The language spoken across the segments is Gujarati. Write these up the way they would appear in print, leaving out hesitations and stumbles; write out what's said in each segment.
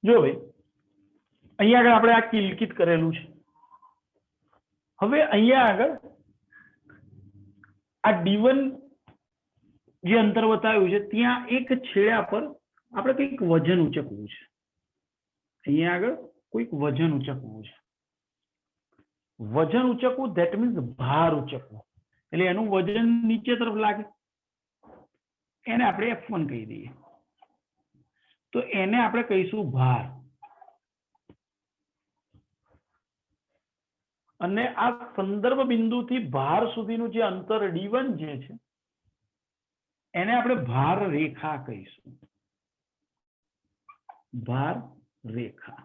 જો ભાઈ અહીંયા આગળ આપણે આ કિલકિત કરેલું છે. હવે અહીંયા આગળ આ d1 જે અંતર બતાવ્યું છે ત્યાં એક છેડા પર આપણે કંઈક વજન ઉચકવું છે. અહીંયા આગળ કોઈક વજન ઉચકવું છે. વજન ઉચકવું ધેટ મીન્સ ભાર ઉચકવું, એટલે એનું વજન નીચે તરફ લાગે, એને આપણે F1 કહી દઈએ. તો એને આપણે કહીશું ભાર. અને આ સંદર્ભ બિંદુથી ભાર સુધીનું જે અંતર d1 જે છે એને આપણે ભાર રેખા કહીશું. ભાર રેખા,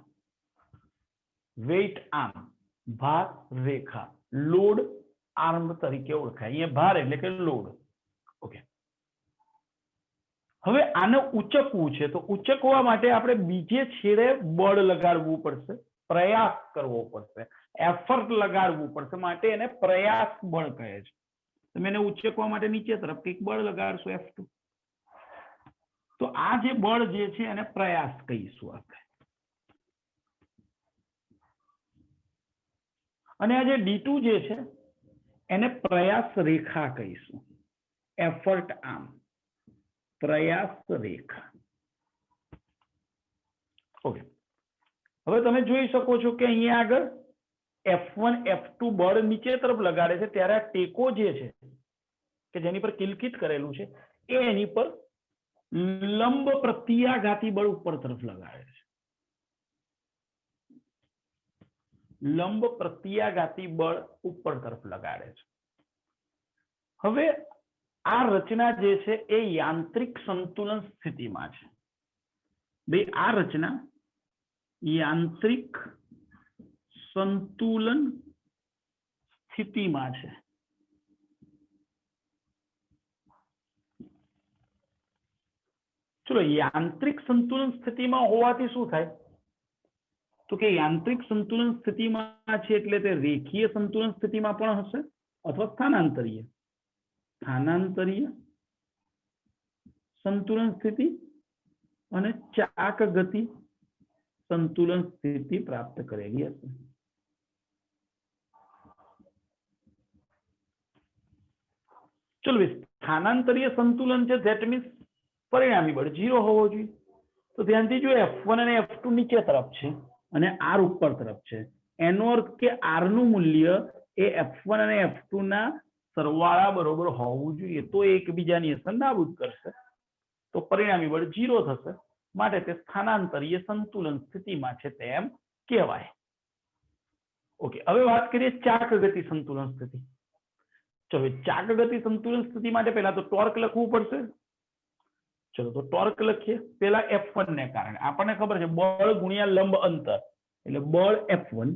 વેઇટ આર્મ, ભાર રેખા, લોડ આર્મ તરીકે ઓળખાય. અહીંયા ભાર એટલે કે લોડ. ઓકે, હવે આને ઉચકવું છે તો ઉચકવા માટે આપણે બીજે છેડે બળ લગાડવું પડશે, પ્રયાસ કરવો પડશે, એફર્ટ લગાડવું પડશે, માટે એને પ્રયાસ બળ કહે છે. તમે એને ઉચકવા માટે નીચે તરફ કંઈક બળ લગાડશો F2, તો આ જે બળ જે છે એને પ્રયાસ કહીશું આપણે. અને આ જે d2 જે છે એને પ્રયાસ રેખા કહીશું, એફર્ટ આર્મ, પ્રયાસ રેખા. ઓકે, હવે તમે જોઈ શકો છો કે અહીંયા આગળ F1 F2 બળ નીચે તરફ લગાડે છે ત્યારે આ ટેકો જે છે કે જેની પર કિલકિત કરેલું છે એ એની પર લંબ પ્રત્યાઘાતી બળ ઉપર તરફ લગાડે છે. લંબ પ્રત્યાઘાતી બળ ઉપર તરફ લગાડે છે. હવે આ રચના જે છે એ યાંત્રિક સંતુલન સ્થિતિમાં છે. ભાઈ આ રચના યાંત્રિક સંતુલન સ્થિતિમાં છે. ચલો, યાંત્રિક સંતુલન સ્થિતિમાં હોવાથી શું થાય તો કે યાંત્રિક સંતુલન સ્થિતિમાં છે એટલે તે રેખીય સંતુલન સ્થિતિમાં પણ હશે અથવા સ્થાનાંતરીય સંતુલન સ્થિતિ અને ચાક ગતિ સંતુલન સ્થિતિ પ્રાપ્ત કરેલી હશે. ચલો, સ્થાનાંતરીય સંતુલન છે ધેટ મીન્સ પરિણામી બળ 0 હોવો જોઈએ. તો ધ્યાનથી જો F1 અને F2 નીચે તરફ છે અને R ઉપર તરફ છે, એનો અર્થ કે R નું મૂલ્ય એ F1 અને F2 ના સરવાળા બરોબર હોવું જોઈએ, તો એકબીજાની અસર નાબૂદ કરશે, તો પરિણામી બળ 0 થશે, માટે તે સ્થાનાંતરીય સંતુલન સ્થિતિમાં છે તેમ કહેવાય. ઓકે, હવે વાત કરીએ ચાક ગતિ સંતુલન સ્થિતિ. ચલો, ચાક ગતિ સંતુલન સ્થિતિ માટે પહેલા તો ટોર્ક લખવું પડશે. ચલો તો ટોર્ક લખીએ. પહેલા F1 ને કારણે આપણને ખબર છે બળ ગુણ્યા લંબ અંતર, એટલે બળ F1,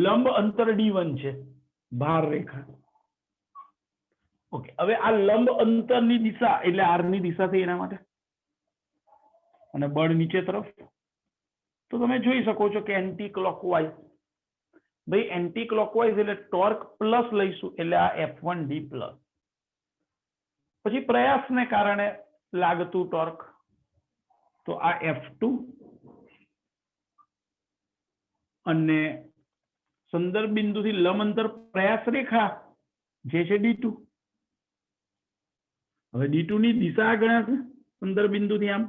લંબ અંતર d1 છે, ભાર રેખા. ઓકે, હવે આ લંબ અંતરની દિશા એટલે r ની દિશા થઈ એના માટે, અને બળ નીચે તરફ. તો તમે જોઈ શકો છો કે એન્ટી ક્લોકવાઇઝ. ભાઈ એન્ટી ક્લોકવાઇઝ એટલે ટોર્ક પ્લસ લઈશું એટલે આ F1d પ્લસ. પછી પ્રયાસને કારણે લાગતું ટોર્ક, તો આ F2 અને સંદર્ભ બિંદુથી લંબ અંતર પ્રયાસ રેખા જે છે d2. હવે d2 ની દિશા ગણાશે સંદર્ભ બિંદુથી આમ,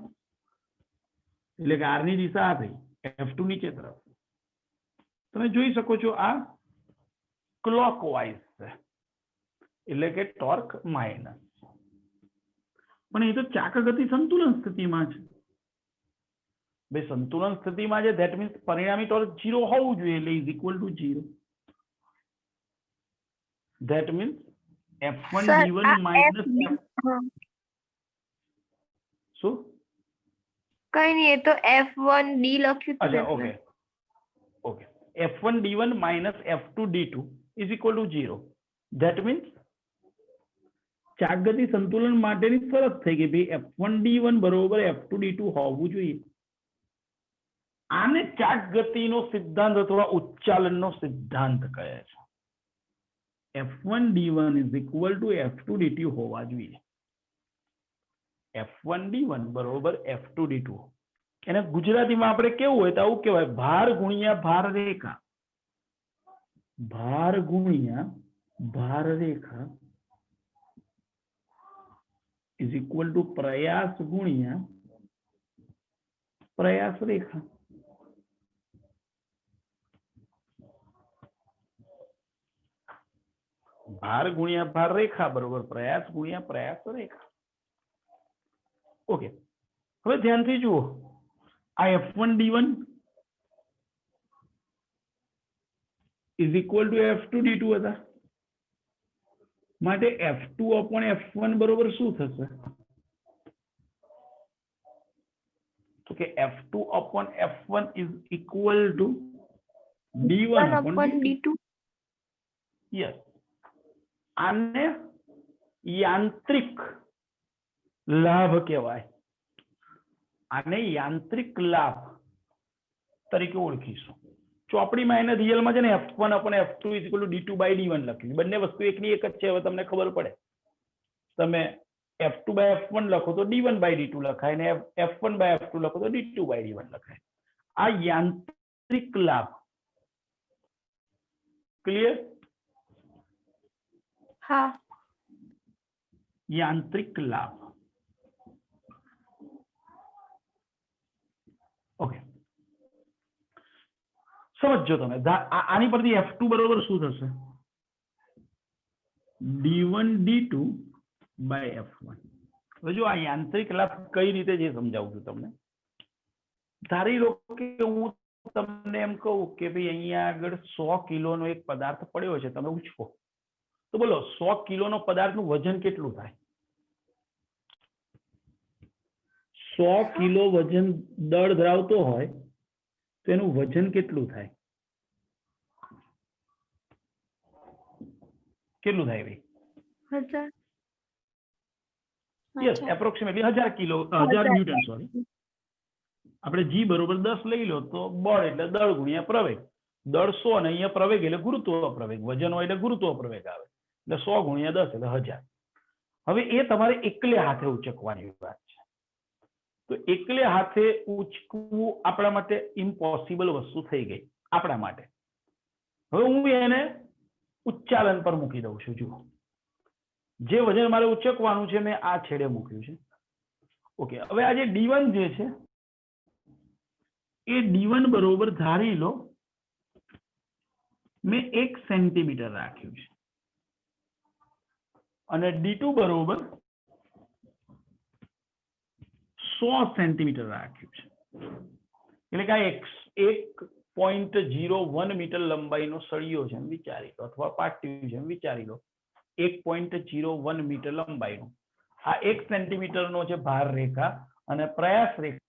એટલે કે r ની દિશા આ થઈ, F2 નીચે તરફ. તમે જોઈ શકો છો આ ક્લોકવાઇઝ છે, એટલે કે ટોર્ક માઇનસ. પણ એ તો ચાક ગતિ સંતુલન સ્થિતિમાં છે. ભાઈ સંતુલન સ્થિતિમાં છે ધેટ મીન્સ પરિણામી ટોર્ક 0 હોવું જોઈએ, એટલે is equal to 0. That means F1 d1 minus શું કઈ નહીં, એ તો F1d લખ્યું છે. અચ્છા, okay okay, F1 d1 minus F2 d2 is equal to 0. That means ચાક ગતિ સંતુલન માટેની શરત થઈ ગઈ ભાઈ F1 d1 બરોબર F2 d2 હોવું જોઈએ. આને ચાક ગતિનો સિદ્ધાંત અથવા ઉચ્ચાલનનો સિદ્ધાંત કહે છે. F1 d1 is equal two F2 dt હોવા જોઈએ. F1 d1 બરોબર F2 d2. એને ગુજરાતીમાં આપણે કેવું હોય તો આવું કહેવાય, ભાર ગુણ્યા ભાર રેખા, ભાર ગુણ્યા ભાર રેખા ઇઝ ઇક્વલ ટુ પ્રયાસ ગુણ્યા પ્રયાસ રેખા. ભાર ગુણ્યા ભાર રેખા બરોબર પ્રયાસ ગુણ્યા પ્રયાસ રેખા. ઓકે, હવે ધ્યાનથી જુઓ, આ F1 D1 is equal two F2 D2 હતા, માટે F2 upon F1 બરોબર શું થશે? તો કે F2 upon F1 is equal two D1 upon D2. Yes, આને યાંત્રિક લાભ કહેવાય, આને યાંત્રિક લાભ તરીકે ઓળખીશું. ચોપડીમાં એને રિયલમાં છે ને F1 upon F2 is equal to D2 by D1 લખ્યું, બંને વસ્તુ એકની એક જ છે. હવે તમને ખબર પડે, તમે F2 by F1 લખો તો D1 by D2 લખાય, ને F1 by F2 લખો તો D2 by D1 લખાય. આ યાંત્રિક લાભ. ક્લિયર? હા. યાંત્રિક લાભ. ઓકે, સમજો તમે. આની પરથી F2 બરોબર શું થશે? D1 D2 by F1. હવે જો આ યાંત્રિક લાભ કઈ રીતે જે સમજાવું છું તમને. ધારી લો કે હું તમને એમ કહું કે ભાઈ અહીંયા આગળ 100 કિલોનો એક પદાર્થ પડ્યો છે, તમે ઉચકો તો બોલો 100 કિલોનો પદાર્થનું વજન કેટલું થાય? 100 કિલો વજન દળ ધરાવતો હોય તો એનું વજન કેટલું થાય? કેટલું થાય ભાઈ? 1000. Yes, approximately 1000 kilo, 1000 newton. Sorry, આપણે G બરોબર 10 લઈ લો તો બળ એટલે દળ ગુણ્યા પ્રવેગ. દળ 100 અને અહીંયા પ્રવેગ એટલે ગુરુત્વ પ્રવેગ, વજન હોય એટલે ગુરુત્વ પ્રવેગ આવે, એટલે 100 ગુણ્યા 10 એટલે 1000. હવે એ તમારે એકલે હાથે ઉચકવાની વાત છે. તો એકલે હાથે ઉચકવું આપણા માટે ઇમ્પોસિબલ વસ્તુ થઈ ગઈ આપણા માટે. હવે હું એને ઉચ્ચાલન પર મૂકી દઉં છું. જુઓ, જે વજન મારે ઉચકવાનું છે મેં આ છેડે મૂક્યું છે. ઓકે, હવે આ જે D1 જે છે એ D1 બરોબર ધારી લો મેં 1 સેન્ટીમીટર રાખ્યું છે, અને D2 બરોબર 100 સેન્ટીમીટર રાખ્યું છે. એટલે કે 1.01 મીટર લંબાઈનો સળિયો છે એમ વિચારી લો, અથવા પાટિયું છે એમ વિચારી લો. 1.01 મીટર લંબાઈનો આ 1 સેન્ટીમીટરનો છે ભાર રેખા, અને પ્રયાસ રેખા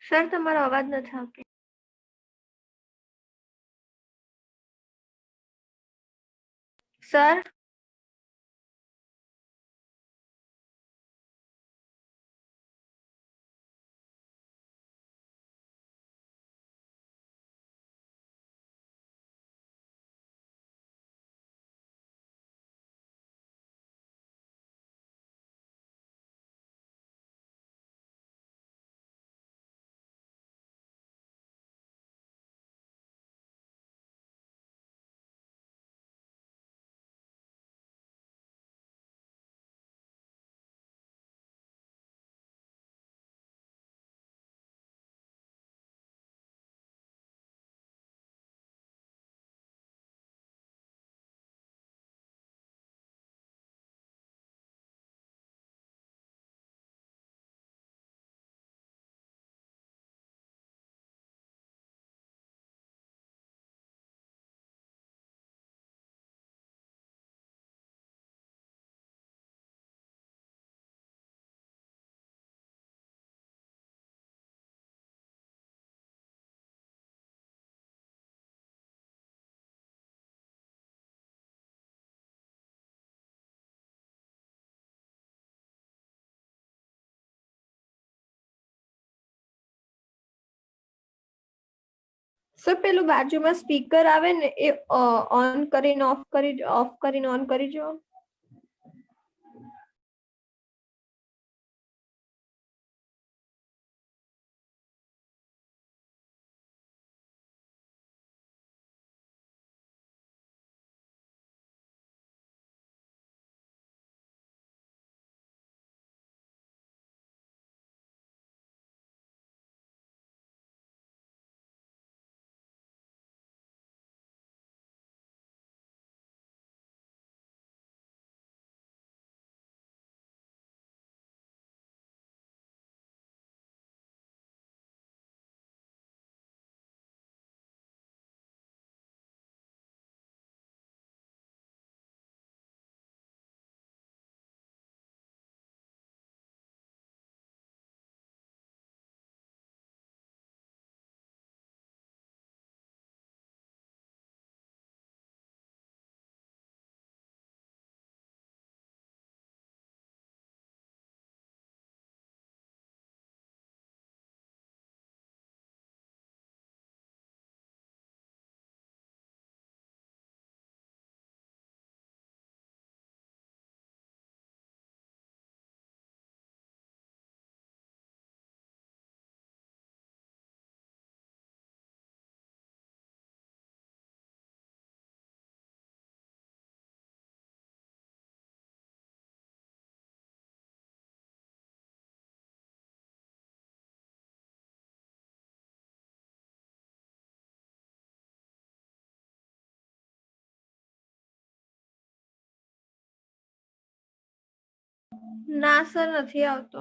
સર તમારો અવાજ નથી આવતો. સર સર પેલું બાજુમાં સ્પીકર આવે ને એ ઓન કરીને ઓફ કરીને ઓન કરી જો. ના સર નથી આવતો.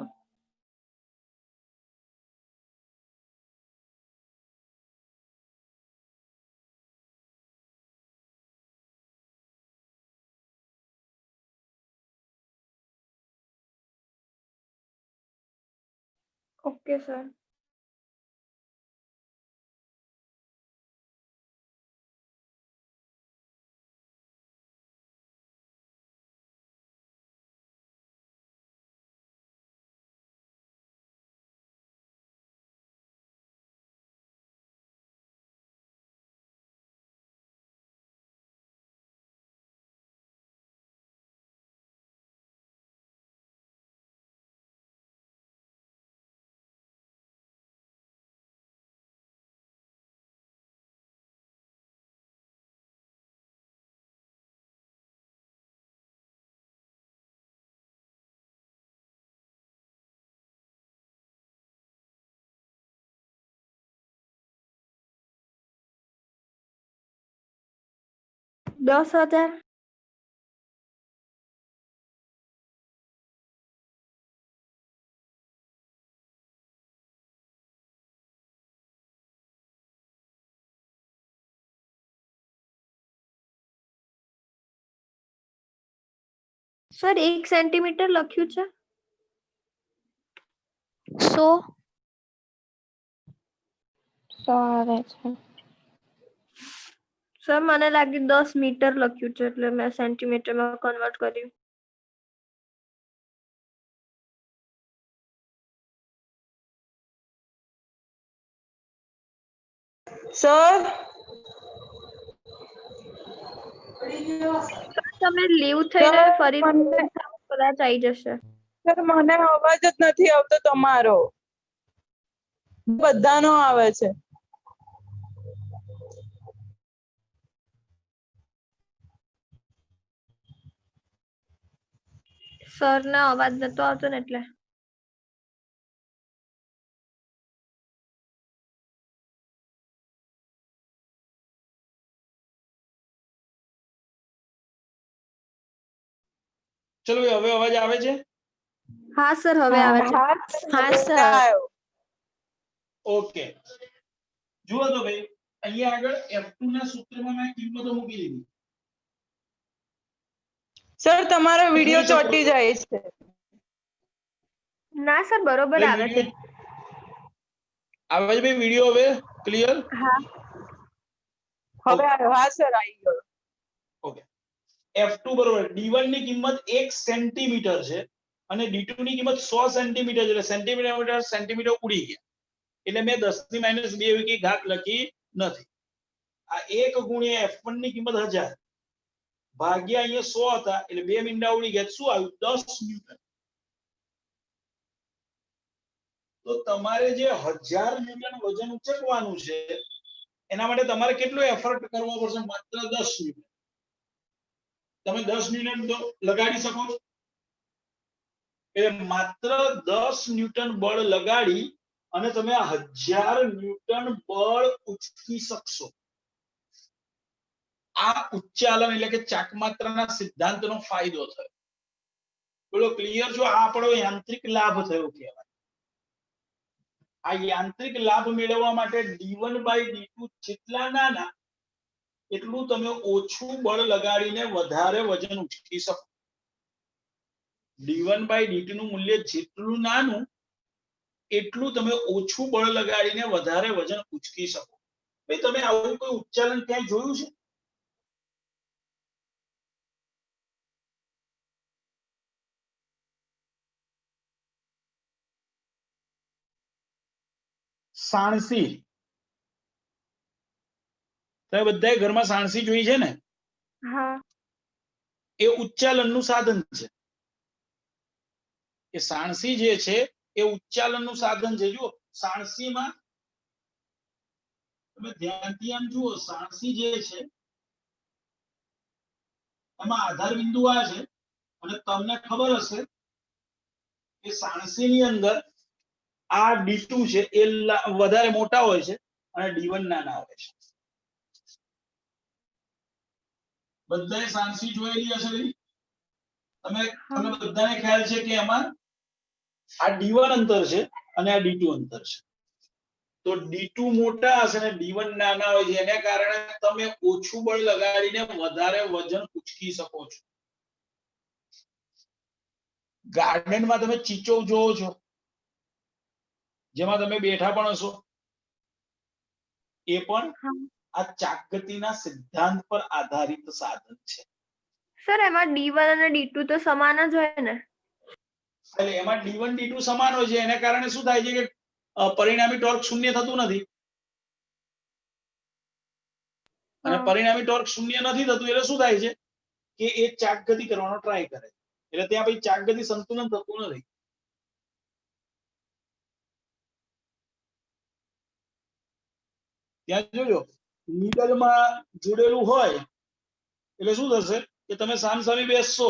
Okay sir. $10,000. સર 1 સેન્ટીમીટર લખ્યું છે. 100 આવે છે. સર મને લાગ્યું 10 મીટર લખ્યું છે એટલે મેં સેન્ટીમીટરમાં કન્વર્ટ કર્યું. સર તમે લીવ થઈને સર, ફરી મને- કદાચ આવી જશે. સર મને અવાજ જ નથી આવતો તમારો. બધાનો આવે છે. સરનો અવાજ નતો આવતો ને એટલે. ચલો ભાઈ, હવે અવાજ આવે છે? હા સર હવે આવે છે. હા, સર. આવ્યો. ઓકે, જુઓ તો ભાઈ, અહીંયા આગળ F2 ના સૂત્રમાં મેં કિંમતો મૂકી દીધી. સર તમારો વિડીયો ચોટી જાય છે. ના સર બરોબર ભાઈ, આવે છે. આવે છે ભાઈ વિડીયો હવે ક્લિયર? હા હવે આવ્યો. હા સર આવી ગયો. ઓકે, F2 બરોબર D1 ની કિંમત 1 સેન્ટીમીટર છે અને D2 ની કિંમત 100 સેન્ટીમીટર છે, એટલે સેન્ટીમીટર ઉડી ગયા, એટલે મેં 10 ની -2 એવી ઘાત લખી નથી. આ 1 ગુણ્યા F1 ની કિંમત 1000 ભાગ્યા અહીંયા 100 હતા એટલે 2 મીંડા ઉડી ગયા શું આવ્યું 10 ન્યૂટન. તો તમારે જે 1000 ન્યૂટન વજન ઉચકવાનું છે એના માટે તમારે કેટલો એફર્ટ કરવો પડશે માત્ર 10 ન્યૂટન. તમે 10 ન્યૂટન લગાડી શકો છો એટલે માત્ર 10 ન્યૂટન બળ લગાડી અને તમે 1000 ન્યૂટન બળ ઉચકી શકશો. આ ઉચ્ચાલન એટલે કે ચાકમાત્રાના સિદ્ધાંતનો ફાયદો થયો. બોલો ક્લિયર છો? આ આપણો યાંત્રિક લાભ થયો કહેવાય. આ યાંત્રિક લાભ મેળવવા માટે d1/d2 જેટલા નાના એટલું તમે ઓછું બળ લગાડીને વધારે વજન ઉચકી શકો. d1/dt નું મૂલ્ય જેટલું નાનું એટલું તમે ઓછું બળ લગાડીને વધારે વજન ઉચકી શકો. ભાઈ તમે આવું કોઈ ઉચ્ચાલન ક્યાંય જોયું છે? સાણસી, તમે બધાએ ઘરમાં સાણસી જોઈ છે ને? હા. એ ઉચ્ચાલનનું સાધન છે. એ સાણસી જે છે એ ઉચ્ચાલનનું સાધન છે. જુઓ સાણસીમાં તમે ધ્યાનથી આમ જુઓ, સાણસી જે છે એમાં આધાર બિંદુ આ છે અને તમને ખબર હશે કે સાણસીની અંદર આ d2 છે એ વધારે મોટા હોય છે અને d1 નાના હોય છે. બધાએ સાણસી જોયેલી હશે ભાઈ? તમે બધાને ખ્યાલ છે કે એમાં આ d1 અંતર છે અને આ d2 અંતર છે. તો d2 મોટા હશે અને d1 નાના હોય છે એને કારણે તમે ઓછું બળ લગાડીને વધારે વજન ઉચકી શકો છો. ગાર્ડનમાં તમે ચીચો જોવો છો જેમાં તમે બેઠા પણ હશો, એ પણ આ ચાકગતિના સિદ્ધાંત પર આધારિત સાધન છે. સર એમાં D1 અને D2 તો સમાન જ હોય ને? એટલે એમાં d1 d2 સમાન હોય છે એને કારણે શું થાય છે કે પરિણામી ટોર્ક શૂન્ય થતું નથી અને પરિણામી ટોર્ક શૂન્ય નથી થતું એટલે શું થાય છે કે એ ચાકગતિ કરવાનો ટ્રાય કરે એટલે ત્યાં પછી ચાકગતિ સંતુલન થતું નથી. ત્યાં જોજો મિડલમાં જોડેલું હોય એટલે શું થશે કે તમે સામસામે બેસશો,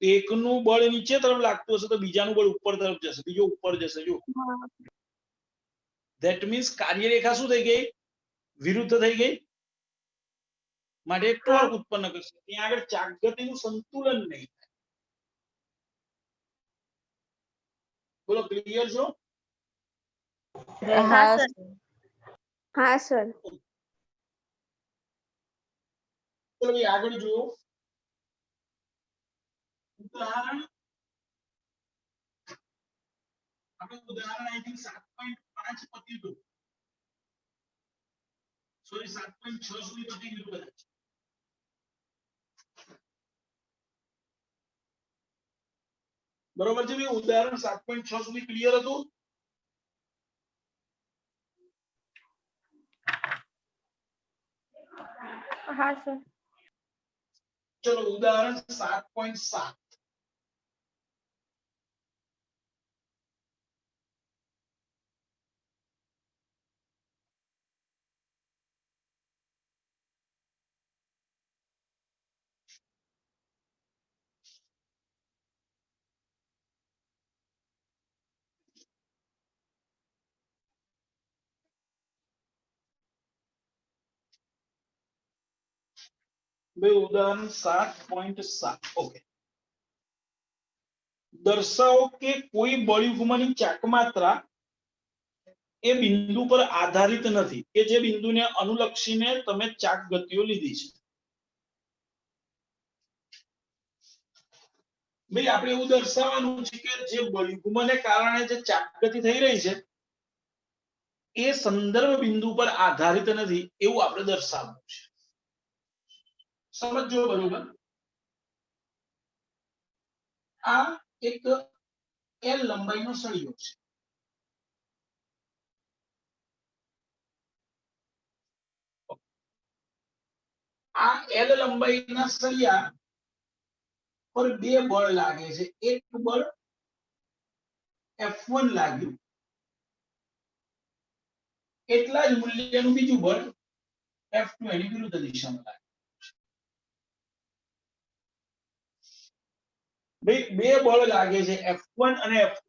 એકનું બળ નીચે તરફ લાગતું હશે તો બીજાનું બળ ઉપર તરફ જશે, બીજો ઉપર જશે. જો ધેટ મીન્સ કાર્યરેખા શું થઈ ગઈ? વિરુદ્ધ થઈ ગઈ. માટે એક ટોર્ક ઉત્પન્ન કરશે. ત્યાં આગળ ચાકગતિનું સંતુલન નહીં થાય. બોલો ક્લિયર છો? હા સર. હા સર. ચલો ભાઈ આગળ જુઓ. ઉદાહરણ આપણે ઉદાહરણ આઈ થિંક 7.5 પતી ગયું. સોરી 7.6 સુધી પતી ગયું કદાચ. બરોબર છે ભાઈ? ઉદાહરણ 7.6 સુધી ક્લિયર હતું? હા સર. ચલો ઉદાહરણ 7.7. ભાઈ ઉદાહરણ 7.7. ઓકે. દર્શાવો કે કોઈ બળયુગ્મની ચાકમાત્રા એ બિંદુ પર આધારિત નથી કે જે બિંદુને અનુલક્ષીને તમે ચાકગતિઓ લીધી છે. ભાઈ આપણે એવું દર્શાવવાનું છે કે જે બળયુગ્મને કારણે જે ચાકગતિ થઈ રહી છે એ સંદર્ભ બિંદુ પર આધારિત નથી એવું આપણે દર્શાવવું છે. સમજો બરોબર? આ એક L લંબાઈનો સળિયો છે. આ L લંબાઈના સળિયા પર બે બળ લાગે છે. એક બળ F1 લાગ્યું, એટલા જ મૂલ્યનું બીજું બળ F2 એની વિરુદ્ધ દિશામાં લાગ્યું. બે બળ લાગે છે F1 અને F2.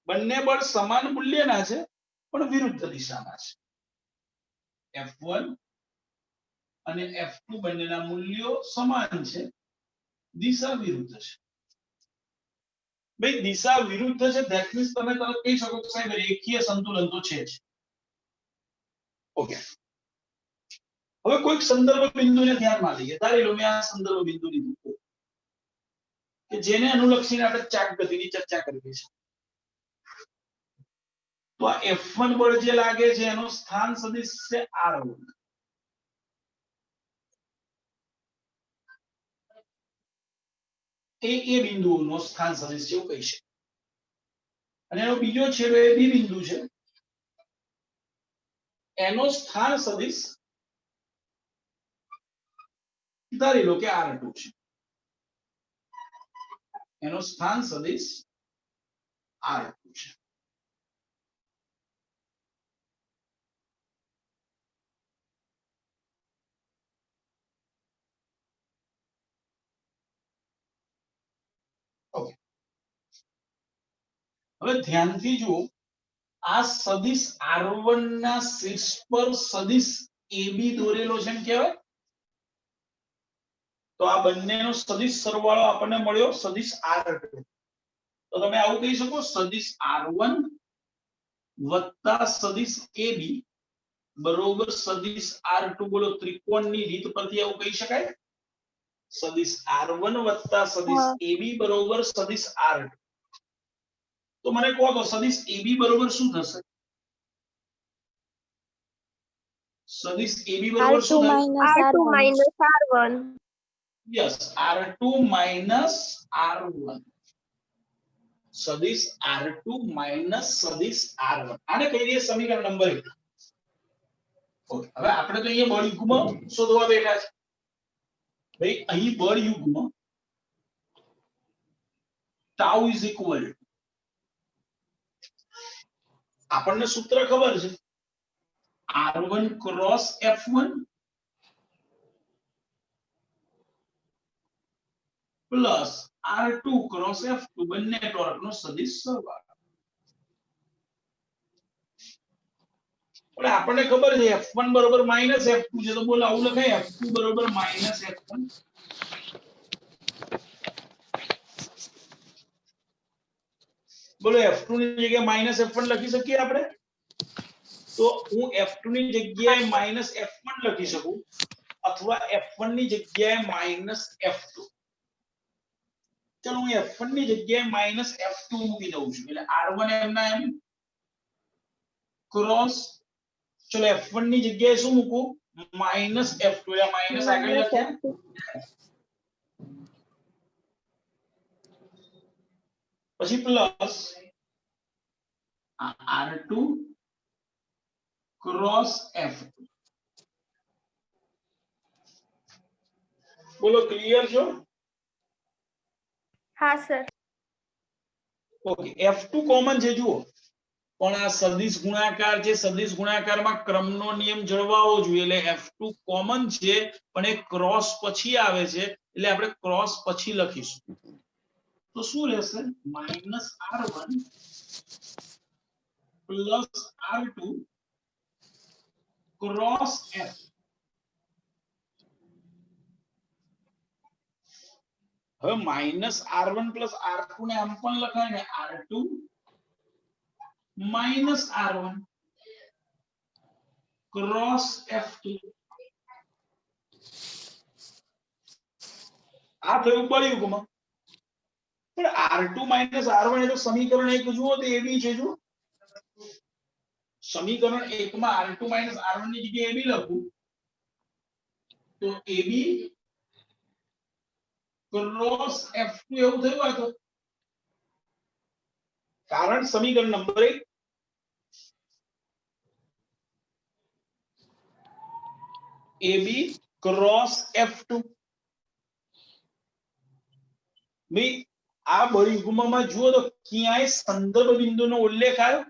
બંને બળ સમાન મૂલ્યના છે પણ વિરુદ્ધ દિશામાં છે. F1 અને F2 બંનેના મૂલ્યો સમાન છે, દિશા વિરુદ્ધ છે. ભાઈ દિશા વિરુદ્ધ છે, ધેટ મીન્સ તમે તરત કહી શકો કે સાહેબ રેખીય સંતુલન તો છે જ. ઓકે, હવે કોઈક સંદર્ભ બિંદુને ધ્યાનમાં લઈએ. ધારી લો મેં આ સંદર્ભ બિંદુ લીધું કે જેને અનુલક્ષીને આપણે ચાક ગતિની ચર્ચા કરીએ છીએ. તો આ F1 બળ જે લાગે છે એનો સ્થાન સદિશ છે R1. એ બિંદુનો સ્થાન સદિશ છે એવું કહી છે. અને એનો બીજો છેડો એ બી બિંદુ છે, એનો સ્થાન સદિશ ધારી લો કે R2 છે. એનો સ્થાન સદિશ R2 છે. ઓકે, હવે ધ્યાનથી જુઓ, આ સદિશ R1 ના શીર્ષ પર સદિશ AB દોરેલો છે એમ કહેવાય. તો આ બંનેનો સદિશ સરવાળો આપણને મળ્યો સદિશ R2. તો તમે આવું કહી શકો સદિશ R1 વત્તા સદિશ AB બરોબર સદિશ R2. બોલો ત્રિકોણની રીત પરથી આવું કહી શકાય. સદિશ R1 વત્તા સદિશ AB બરોબર સદિશ R2. તો મને કહો તો સદિશ AB બરોબર શું થશે? સદિશ AB બરોબર શું થાય? R2 minus R1. Yes, R2 minus R1. સદિશ R2 minus સદિશ R1. આને કહી દઈએ સમીકરણ નંબર 1. ઓકે, હવે આપણે તો અહીંયા બળ યુગ્મ શોધવા બેઠા છે. ભાઈ અહીં બળ યુગ્મ tau is equal, આપણને સૂત્ર ખબર છે, R1 cross F1 plus R2 cross F2 બંને ટોર્કનો સદિશ સરવાળો. પણ આપણને ખબર છે F1 બરોબર માઈનસ F2 છે, તો બોલો આવું લખાય F2 બરોબર માઈનસ F1. બોલો F2 ની જગ્યાએ માઈનસ F1 લખી શકીએ આપણે? તો હું F2 ની જગ્યાએ માઈનસ F1 લખી શકું અથવા F1 ની જગ્યાએ માઈનસ F2. ચલો હું F1 ની જગ્યાએ માઈનસ F2 મૂકી દઉં છું, એટલે R1 એમના એમ ક્રોસ, ચલો F1 ની જગ્યાએ શું મૂકું? માઈનસ F2, એટલે માઈનસ આગળ લખ્યા, પછી પ્લસ R2 ક્રોસ F2. બોલો ક્લિયર છો? હા સર. ઓકે, F2 કોમન છે જુઓ, પણ આ સદિશ ગુણાકાર છે, સદિશ ગુણાકારમાં ક્રમનો નિયમ જળવાવો જોઈએ, એટલે F2 કોમન છે પણ એ ક્રોસ પછી આવે છે, એટલે આપણે ક્રોસ પછી લખીશું. તો શું રહેશે? Minus R1 plus R2 cross F. હવે માઈનસ R1 પ્લસ R2 ને આમ પણ લખાય ને R2 minus R1 cross F2. આ થયું બળ યુગ્મ. પણ R2 માઈનસ R1 એ તો સમીકરણ 1 જુઓ તો AB છે. જુઓ સમીકરણ 1 માં R2 માઈનસ R1 ની જગ્યાએ AB લખું તો AB ક્રોસ F2 એવું થયું. આ તો કારણ સમીકરણ નંબર 1. AB cross F2. ભાઈ આ બળયુગ્મમાં જુઓ તો ક્યાંય સંદર્ભ બિંદુનો ઉલ્લેખ આવ્યો?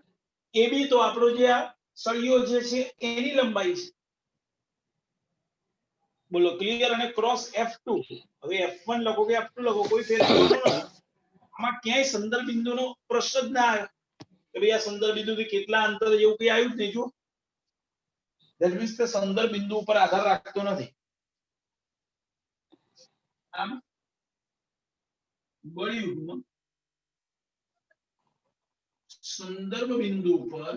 એ બી તો આપણો જે આ સળિયો જે છે એની લંબાઈ છે. બોલો ક્લિયર? અને ક્રોસ F2. હવે F1 લખો કે F2 લખો કોઈ ફેર પડવાનો નથી. આમાં ક્યાંય સંદર્ભ બિંદુનો પ્રશ્ન જ ના આવ્યો કે ભાઈ આ સંદર્ભ બિંદુથી કેટલા અંતર એવું કઈ આવ્યું જ નહીં. જુઓ, ધેટ મીન્સ કે સંદર્ભ બિંદુ ઉપર આધાર રાખતો નથી. આમ બળયુગ્મ સંદર્ભ બિંદુ પર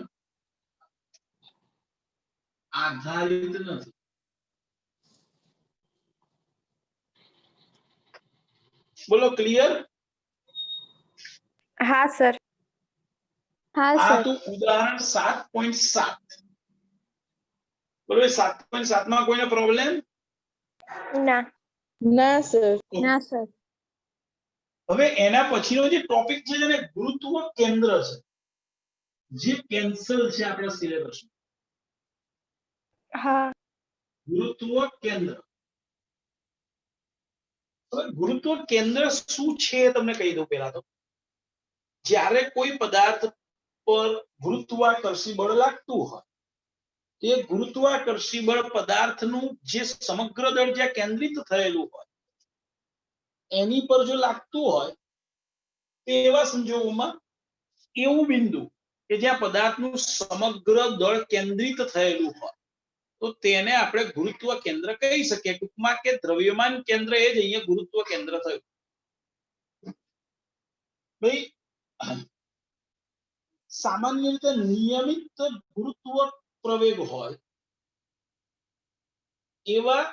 આધારિત નથી. બોલો ક્લિયર? હા સર. હા આ સર. તો ઉદાહરણ 7.7. બોલો 7.7 માં કોઈને પ્રોબ્લેમ? ના. ના સર. ના સર. હવે એના પછીનો જે ટોપિક છે જેને ગુરુત્વ કેન્દ્ર છે, જે કેન્સલ છે આપણા સિલેબસ. હા. ગુરુત્વ કેન્દ્ર. હવે ગુરુત્વ કેન્દ્ર શું છે એ તમને કહી દઉં. પહેલા તો જ્યારે કોઈ પદાર્થ પર ગુરુત્વાકર્ષી બળ લાગતું હોય, તે ગુરુત્વાકર્ષી બળ પદાર્થનું જે સમગ્ર દળ જ્યાં કેન્દ્રિત થયેલું હોય એની પર જો લાગતું હોય, તેવા સંજોગોમાં એવું બિંદુ કે જ્યાં પદાર્થનું સમગ્ર દળ કેન્દ્રિત થયેલું હોય તો તેને આપણે ગુરુત્વ કેન્દ્ર કહી શકીએ. ટૂંકમાં કે દ્રવ્યમાન કેન્દ્ર એ જ અહીંયા ગુરુત્વ કેન્દ્ર થયું. ભાઈ સામાન્ય રીતે નિયમિત ગુરુત્વ પ્રવેગ હોય એવા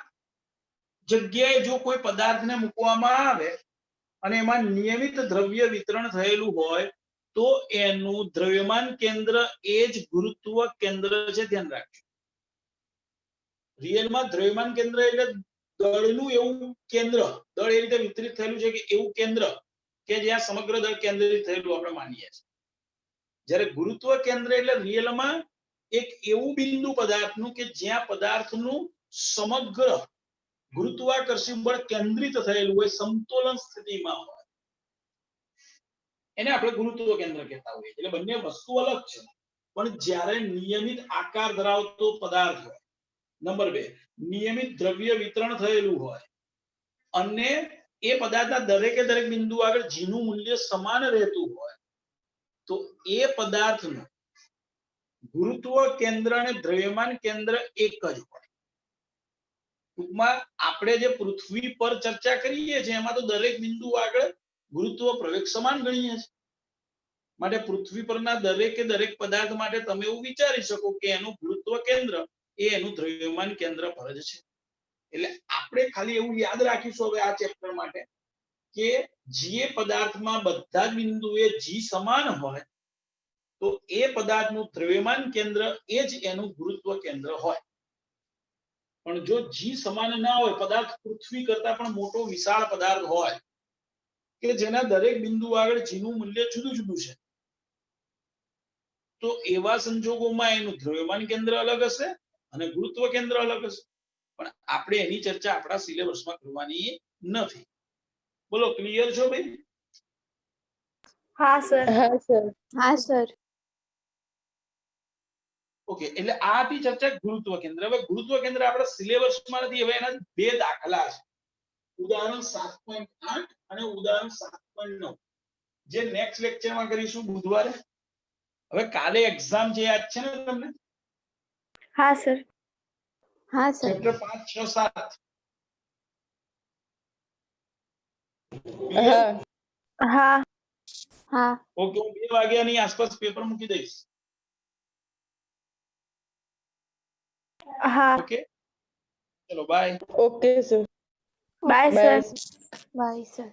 જગ્યાએ જો કોઈ પદાર્થને મૂકવામાં આવે અને એમાં નિયમિત દ્રવ્ય વિતરણ થયેલું હોય તો એનું દ્રવ્યમાન કેન્દ્ર એ જ ગુરુત્વ કેન્દ્ર છે. ધ્યાન રાખજો. રિયલમાં દ્રવ્યમાન કેન્દ્ર એટલે દળનું એવું કેન્દ્ર, દળ એ રીતે વિતરિત થયેલું છે કે એવું કેન્દ્ર કે જ્યાં સમગ્ર દળ કેન્દ્રિત થયેલું આપણે માનીએ છીએ. જ્યારે ગુરુત્વ કેન્દ્ર એટલે રિયલમાં એક એવું બિંદુ પદાર્થનું કે જ્યાં પદાર્થનું સમગ્ર ગુરુત્વાકર્ષી બળ કેન્દ્રિત થયેલું હોય, સમતોલન સ્થિતિમાં હોય, એને આપણે ગુરુત્વ કેન્દ્ર કહેતા હોઈએ. એટલે બંને વસ્તુ અલગ છે. પણ જ્યારે નિયમિત આકાર ધરાવતો પદાર્થ હોય, નંબર 2 નિયમિત દ્રવ્ય વિતરણ થયેલું હોય અને એ પદાર્થના દરેકે દરેક બિંદુ આગળ જીનું મૂલ્ય સમાન રહેતું હોય તો એ પદાર્થનું ગુરુત્વ કેન્દ્ર અને દ્રવ્યમાન કેન્દ્ર એક જ હોય. ટૂંકમાં આપણે જે પૃથ્વી પર ચર્ચા કરીએ છીએ એમાં તો દરેક બિંદુ આગળ ગુરુત્વ પ્રવેગ સમાન ગણીએ છીએ. માટે પૃથ્વી પરના દરેકે દરેક પદાર્થ માટે તમે એવું વિચારી શકો કે એનું ગુરુત્વ કેન્દ્ર એ એનું દ્રવ્યમાન કેન્દ્ર પર જ છે. એટલે આપણે ખાલી એવું યાદ રાખીશું હવે આ ચેપ્ટર માટે કે જે પદાર્થમાં બધા જ બિંદુએ જી સમાન હોય તો એ પદાર્થનું દ્રવ્યમાન કેન્દ્ર એ જ એનું ગુરુત્વ કેન્દ્ર હોય. પણ જો જી સમાન ના હોય, પદાર્થ પૃથ્વી કરતા પણ મોટો વિશાળ પદાર્થ હોય કે જેના દરેક બિંદુ આગળ જીનું મૂલ્ય જુદું જુદું છે તો એવા સંજોગોમાં એનું દ્રવ્યમાન કેન્દ્ર અલગ હશે અને ગુરુત્વ કેન્દ્ર અલગ હશે. પણ આપણે એની ચર્ચા આપણા સિલેબસમાં કરવાની નથી. બોલો ક્લિયર છો ભાઈ? હા સર. હા સર. હા સર. ઓકે, એટલે આ હતી ચર્ચા ગુરુત્વ કેન્દ્ર. હવે ગુરુત્વ કેન્દ્ર આપણા સિલેબસમાં નથી. હવે એના બે દાખલા છે, ઉદાહરણ 7.8 અને ઉદાહરણ 7.9, જે નેક્સ્ટ લેક્ચરમાં કરીશું બુધવારે. હવે કાલે એક્ઝામ છે, યાદ છે ને તમને? હા સર. હા સર. ચેપ્ટર 5, 6, 7. હા. હા. હા. ઓકે, હું 2 વાગ્યાની આસપાસ પેપર મૂકી દઈશ. હા. ઓકે, ચલો bye. Okay sir. Bye bye sir. Bye sir.